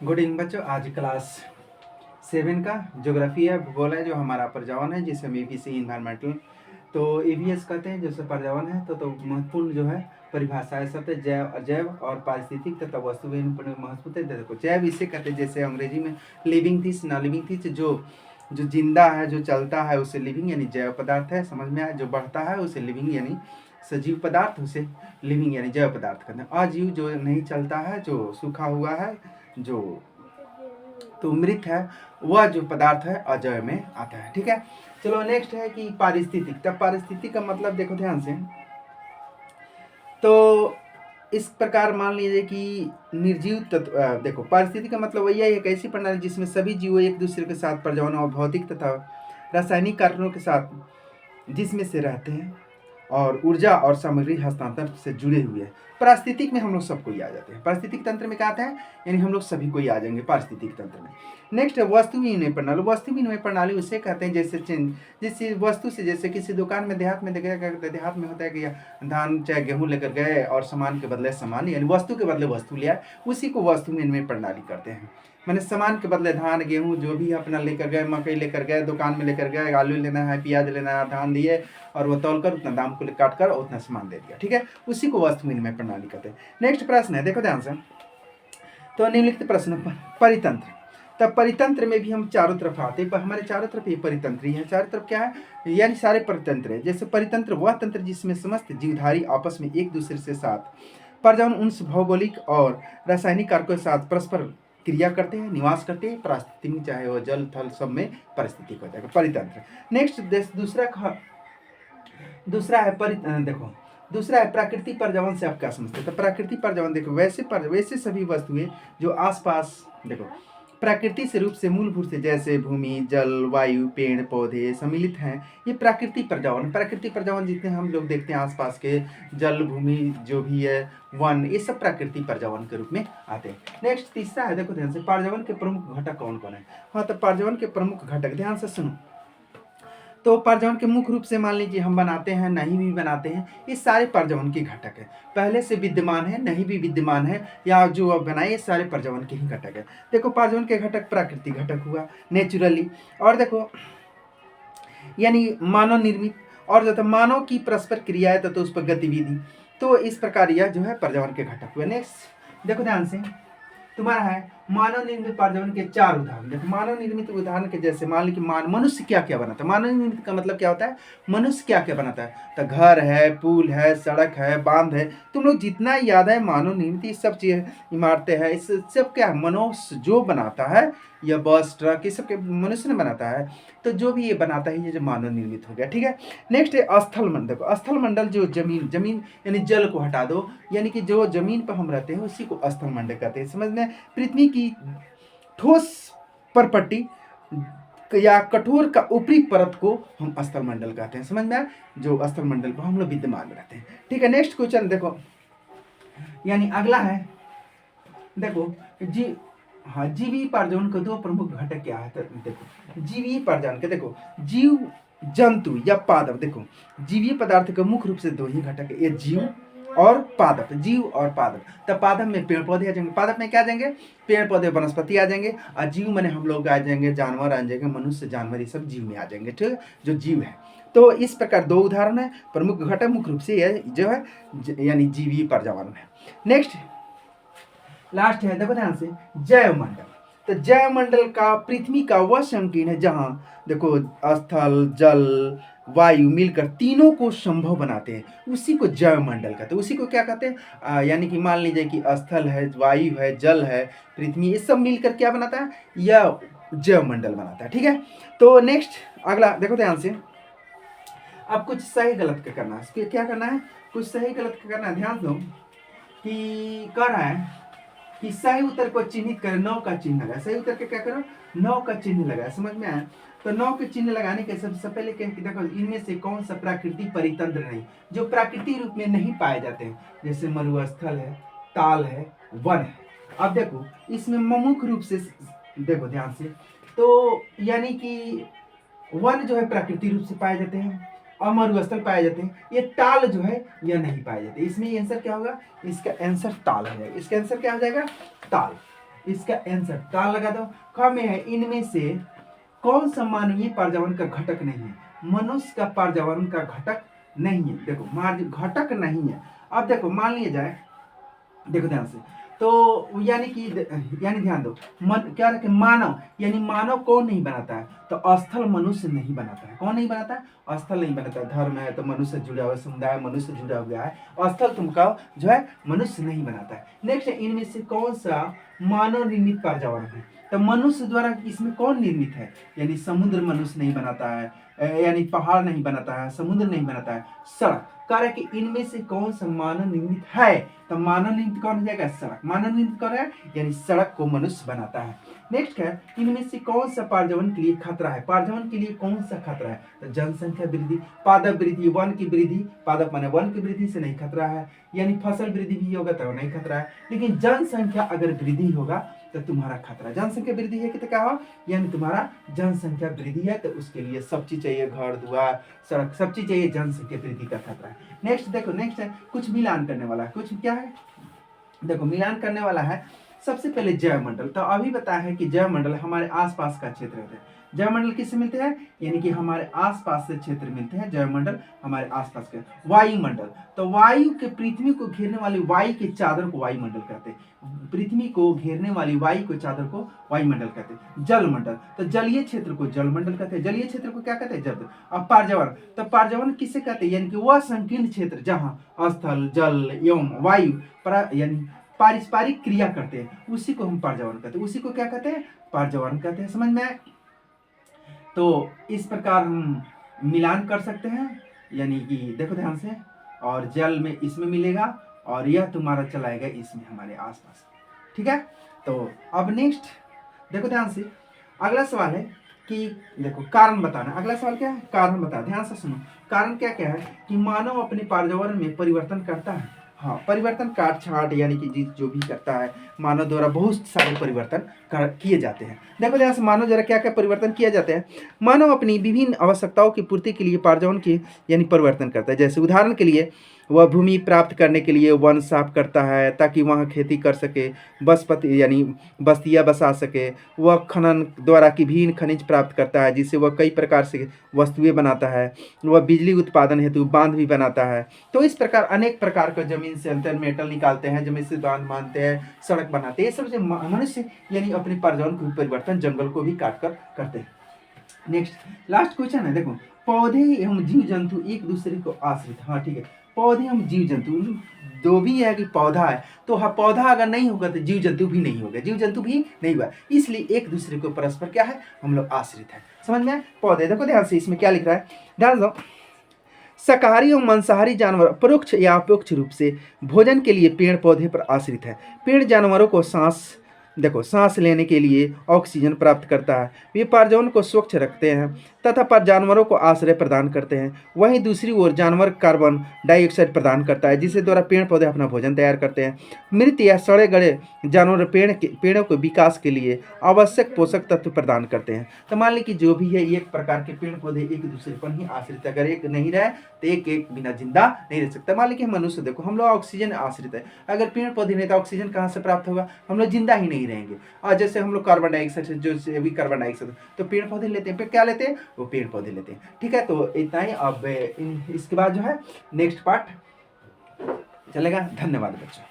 Good evening बच्चों। आज class 7 का ज्योग्राफी है, भूगोल है, जो हमारा पर्यावरण है, जिसे हम ईवीसी इन्वायरमेंटल तो ईवीएस कहते हैं, जैसे पर्यावरण है। तो महत्वपूर्ण जो है परिभाषा है सब जैव जैव और पारिस्थितिक तथा वस्तु महत्वपूर्ण है। देखो जैव इसे कहते हैं, जैसे अंग्रेजी में लिविंग थिंग्स, ना लिविंग थिंग्स, जो जो जिंदा है, जो चलता है, उसे लिविंग यानी जैव पदार्थ है। समझ में आया? जो बढ़ता है उसे लिविंग यानी सजीव पदार्थ, उसे लिविंग यानी जैव पदार्थ कहते हैं। अजीव जो नहीं चलता है, जो सूखा हुआ है, जो तो मृत है, वह जो पदार्थ है अजैव में आता है। ठीक है, चलो नेक्स्ट है कि पारिस्थितिक। तब पारिस्थितिक का मतलब देखो ध्यान से, तो इस प्रकार मान लीजिए कि निर्जीव तत्व। देखो पारिस्थितिक का मतलब वही है, एक ऐसी प्रणाली जिसमें सभी जीव एक दूसरे के साथ पर्यावरण और भौतिक तथा रासायनिक कारणों के साथ जिसमें से रहते हैं और ऊर्जा और सामग्री हस्तांतरण से जुड़े हुए हैं। पारिस्थितिक में हम लोग सबको ही आ जाते हैं। पारिस्थितिक तंत्र में क्या आता है, यानी हम लोग सभी को ही आ जाएंगे पारिस्थितिक तंत्र में। नेक्स्ट है वस्तु विनिमय प्रणाली। वस्तु विनिमय प्रणाली उसे कहते हैं जैसे वस्तु से, जैसे किसी दुकान में देहात में देखा क्या करते हैं, देहात में होता है कि धान चाहे गेहूँ लेकर गए और सामान के बदले सामान, यानी वस्तु के बदले वस्तु लिया, उसी को वस्तु विनिमय प्रणाली करते हैं। मैंने सामान के बदले धान गेहूँ जो भी अपना लेकर गए, मकई लेकर गए, दुकान में लेकर गए, आलू लेना है, प्याज लेना है, धान दिए और वो तौल कर उतना दाम को काट कर उतना सामान दे दिया। ठीक है, उसी को वस्तु विनिमय प्रणाली कहते हैं। नेक्स्ट प्रश्न है, देखो ध्यान से, तो निम्नलिखित प्रश्न परितंत्र। तब परितंत्र में भी हम चारों तरफ आते हैं, पर हमारे चारों तरफ ये परितंत्र ही है। चारों तरफ क्या है, यानी सारे परितंत्र है। जैसे परितंत्र वह तंत्र जिसमें समस्त जीवधारी आपस में एक दूसरे से साथ पर्यावरण उन भौगोलिक और रासायनिक कारकों के साथ परस्पर क्रिया करते हैं, निवास करते हैं। परिस्थिति में चाहे वो जल थल सब में परिस्थिति हो जाएगा परितंत्र। नेक्स्ट दूसरा है देखो दूसरा है प्राकृतिक पर्यावरण से आप क्या समझते हैं। तो प्राकृतिक पर्यावरण देखो वैसे सभी वस्तुएं जो आसपास, देखो प्रकृति से रूप से मूलभूत से, जैसे भूमि, जल, वायु, पेड़ पौधे सम्मिलित हैं, ये प्राकृतिक पर्यावरण। प्राकृतिक पर्यावरण जितने हम लोग देखते हैं आसपास के, जल, भूमि जो भी है, वन, ये सब प्राकृतिक पर्यावरण के रूप में आते हैं। नेक्स्ट तीसरा है, देखो ध्यान से, पर्यावरण के प्रमुख घटक कौन कौन है। हाँ, तो पर्यावरण के प्रमुख घटक ध्यान से सुनो। तो पर्यावरण के मुख्य रूप से मान लीजिए हम बनाते हैं, नहीं भी बनाते हैं, ये सारे पर्यावरण के घटक है। पहले से विद्यमान है, नहीं भी विद्यमान है, या जो अब बनाए, ये सारे पर्यावरण के ही घटक है। देखो पर्यावरण के घटक प्राकृतिक घटक हुआ, नेचुरली, और देखो यानी मानव निर्मित, और जो मानव की परस्पर क्रिया है तो उस पर गतिविधि। तो इस प्रकार यह जो है पर्यावरण के घटक हुए। नेक्स्ट देखो ध्यान से, तुम्हारा है मानव निर्मित पर्यावरण के 4 उदाहरण। देखो मानव निर्मित उदाहरण के जैसे मान ली कि मनुष्य क्या क्या बनाता है। मानव निर्मित का मतलब क्या होता है, मनुष्य क्या क्या बनाता है। तो घर है, पुल है, सड़क है, बांध है, तुम लोग जितना याद है मानव निर्मित ये सब चीज, इमारतें हैं, इस सब क्या मनुष्य जो बनाता है, या बस ट्रक, ये सब के मनुष्य ने बनाता है। तो जो भी ये बनाता है ये जो मानव निर्मित हो गया। ठीक है, नेक्स्ट है स्थल मंडल। स्थल मंडल जो जमीन यानी जल को हटा दो, यानी कि जो जमीन पर हम रहते हैं उसी को स्थल मंडल कहते हैं। समझ में, पृथ्वी की ठोस परपट्टी या कठोर का ऊपरी परत को हम स्थल मंडल कहते हैं। समझ में आया, जो स्थल मंडल पर हम लोग विद्यमान रहते हैं। ठीक है, नेक्स्ट क्वेश्चन देखो, यानी अगला है, देखो हाँ, जीवी पर्यावरण के 2 प्रमुख घटक क्या है। तो देखो जीवी पर्यावरण के, देखो जीव जंतु या पादप। देखो जीवीय पदार्थ के मुख्य रूप से 2 ही घटक है, ये जीव और पादप। जीव और पादप, तब पादप में पेड़ पौधे आ जाएंगे, पादप में क्या आ जाएंगे, पेड़ पौधे वनस्पति आ जाएंगे, और जीव मैंने हम लोग आ जाएंगे, जानवर आ जाएंगे, मनुष्य जानवर, ये सब जीव में आ जाएंगे। ठीक है, जो जीव है। तो इस प्रकार 2 उदाहरण है, प्रमुख घटक मुख्य रूप से यह जो है यानी जीवीय पर्यावरण है। नेक्स्ट लास्ट है, देखो ध्यान से, जैव मंडल। तो जैव मंडल का पृथ्वी का वह संकीर्ण है जहां देखो स्थल, जल, वायु मिलकर तीनों को संभव बनाते हैं, उसी को जैव मंडल कहते हैं। उसी को क्या कहते हैं, यानी कि मान लीजिए कि स्थल है, वायु है, जल है, पृथ्वी, ये सब मिलकर क्या बनाता है, यह जैव मंडल बनाता है। ठीक है, तो नेक्स्ट अगला देखो ध्यान से, अब कुछ सही गलत का करना है। क्या करना है, कुछ सही गलत का करना है। ध्यान दो कि कर रहा है कि सही उत्तर को चिन्हित करें, 9 का चिन्ह लगाए। सही उत्तर के क्या करो, 9 का चिन्ह लगाए। समझ में आया, तो 9 के चिन्ह लगाने के सबसे पहले देखो इनमें से कौन सा प्राकृतिक परितंत्र नहीं, जो प्राकृतिक रूप में नहीं पाए जाते हैं, जैसे मरुस्थल है, ताल है, वन है। अब देखो इसमें मुख्य रूप से देखो ध्यान से, तो यानी कि वन जो है प्राकृतिक रूप से पाए जाते हैं, और मरुस्थल पाए जाते हैं। ये ताल जो है यह नहीं पाए जाते। इसमें आंसर क्या होगा, इसका आंसर ताल हो जाएगा। इसका आंसर क्या हो जाएगा, ताल। इसका आंसर का लगा दो। ख में है इनमें से कौन सा मानवीय पारजावन का घटक नहीं है। मनुष्य का पारजावन का घटक नहीं है। देखो घटक नहीं है। अब देखो मान लिया जाए, देखो ध्यान से, तो यानी ध्यान दो, क्या रखे, मानव, यानी मानव कौन नहीं बनाता है, तो स्थल मनुष्य नहीं बनाता है। कौन नहीं बनाता है? स्थल नहीं बनाता है। धर्म है तो मनुष्य जुड़ा हुआ, समुदाय मनुष्य जुड़ा हुआ है, स्थल तुमका जो है मनुष्य नहीं बनाता है। नेक्स्ट है इनमें से कौन सा मानव निर्मित पारजावन है, तो मनुष्य द्वारा इसमें कौन निर्मित है, यानी समुद्र मनुष्य नहीं बनाता है, यानी पहाड़ नहीं बनाता है, समुद्र नहीं बनाता है, सड़क। कार्य कि इनमें से कौन सा मानव निर्मित है, तो मानव निर्मित कौन हो जाएगा? सड़क। मानव निर्मित कौन है? यानी सड़क को मनुष्य बनाता है। नेक्स्ट है इनमें से कौन सा पारजावन के लिए खतरा है, पारजावन के लिए कौन सा खतरा है, तो जनसंख्या वृद्धि, पादप वृद्धि, वन की वृद्धि, पादप माने वन की वृद्धि से नहीं खतरा है, यानी फसल वृद्धि भी होगा तो नहीं खतरा है, लेकिन जनसंख्या अगर वृद्धि होगा तो तुम्हारा खतरा। जनसंख्या वृद्धि है कि तो क्या हो, यानी तुम्हारा जनसंख्या वृद्धि है तो उसके लिए सब चीज चाहिए, घर द्वार सड़क सब चीज चाहिए, जनसंख्या वृद्धि का खतरा है। नेक्स्ट देखो, नेक्स्ट है कुछ मिलान करने वाला है। कुछ क्या है, देखो मिलान करने वाला है। सबसे पहले जैवमंडल, तो अभी बताया है कि जैवमंडल हमारे आसपास का क्षेत्र होता है। जैवमंडल किससे मिलते हैं, यानी कि हमारे आसपास से क्षेत्र मिलते हैं। जैवमंडल हमारे आसपास के। वायुमंडल, तो वायु के पृथ्वी को घेरने वाली वायु के चादर को वायुमंडल कहते हैं। पृथ्वी को घेरने वाली वायु के चादर को वायुमंडल कहते हैं। जलमंडल, तो जलीय क्षेत्र को जलमंडल कहते हैं। जलीय क्षेत्र को क्या कहते हैं? जल। अब पारजावन, तो पारजावन किसे कहते हैं, यानी कि वह संकीर्ण क्षेत्र जहाँ स्थल जल एवं वायु यानी पारस्परिक क्रिया करते हैं, उसी को हम पारजावन कहते हैं। उसी को क्या कहते हैं? पारजावन कहते हैं। समझ में आए? तो इस प्रकार हम मिलान कर सकते हैं, यानी कि देखो ध्यान से, और जल में इसमें मिलेगा और यह तुम्हारा चलाएगा इसमें हमारे आसपास। ठीक है, तो अब नेक्स्ट देखो ध्यान से, अगला सवाल है कि देखो कारण बताना। अगला सवाल क्या है? कारण बता। ध्यान से सुनो, कारण क्या क्या है कि मानव अपने पर्यावरण में परिवर्तन करता है। हाँ, परिवर्तन काट छाट यानी कि जो भी करता है मानव द्वारा बहुत सारे परिवर्तन किए जाते हैं। देखो ध्यान से, मानव द्वारा क्या क्या परिवर्तन किए जाते हैं। मानव अपनी विभिन्न आवश्यकताओं की पूर्ति के लिए पारजावन की यानी परिवर्तन करता है। जैसे उदाहरण के लिए वह भूमि प्राप्त करने के लिए वन साफ करता है ताकि वहाँ खेती कर सके, बसपति यानी बस्तियाँ बसा सके। वह खनन द्वारा की विभिन्न खनिज प्राप्त करता है जिससे वह कई प्रकार से वस्तुएं बनाता है। वह बिजली उत्पादन हेतु बांध भी बनाता है। तो इस प्रकार अनेक प्रकार का जमीन से अंतर मेटल निकालते हैं, जमीन से बांध बांधते हैं, सड़क बनाते हैं। ये सब मनुष्य यानी अपने पर्यावरण को परिवर्तन जंगल को भी काट कर करते हैं। नेक्स्ट लास्ट क्वेश्चन है, देखो पौधे एवं जीव जंतु एक दूसरे को आश्रित। हाँ ठीक है, पौधे एवं जीव जंतु जो भी है कि पौधा है, तो हाँ पौधा अगर नहीं होगा तो जीव जंतु भी नहीं होगा, जीव जंतु भी नहीं हुआ, इसलिए एक दूसरे को परस्पर क्या है, हम लोग आश्रित है। समझ में? पौधे देखो ध्यान से, इसमें क्या लिख रहा है, ध्यान दो। शाकाहारी और मांसाहारी जानवर परोक्ष या अपरोक्ष रूप से भोजन के लिए पेड़ पौधे पर आश्रित है। पेड़ जानवरों को सांस लेने के लिए ऑक्सीजन प्राप्त करता है। वे पर्यावरण को स्वच्छ रखते हैं तथा पर जानवरों को आश्रय प्रदान करते हैं। वहीं दूसरी ओर जानवर कार्बन डाइऑक्साइड प्रदान करता है जिसके द्वारा पेड़ पौधे अपना भोजन तैयार करते हैं। मृत या सड़े गड़े जानवर पेड़ों के विकास के लिए आवश्यक पोषक तत्व प्रदान करते हैं। तो मान ली कि जो भी है एक प्रकार के पेड़ पौधे एक दूसरे पर ही आश्रित है। अगर एक नहीं रहे तो एक बिना जिंदा नहीं रह सकता। मान ली कि मनुष्य देखो, हम लोग ऑक्सीजन आश्रित है, अगर पेड़ पौधे नहीं तो ऑक्सीजन कहाँ से प्राप्त होगा, हम लोग जिंदा ही नहीं रहेंगे। और जैसे हम लोग कार्बन डाइऑक्साइड से जो भी कार्बन डाइऑक्साइड तो पेड़ पौधे लेते हैं, क्या लेते हैं, वो पेड़ पौधे लेते हैं। ठीक है, तो इतना ही। अब इसके बाद जो है नेक्स्ट पार्ट चलेगा। धन्यवाद बच्चों।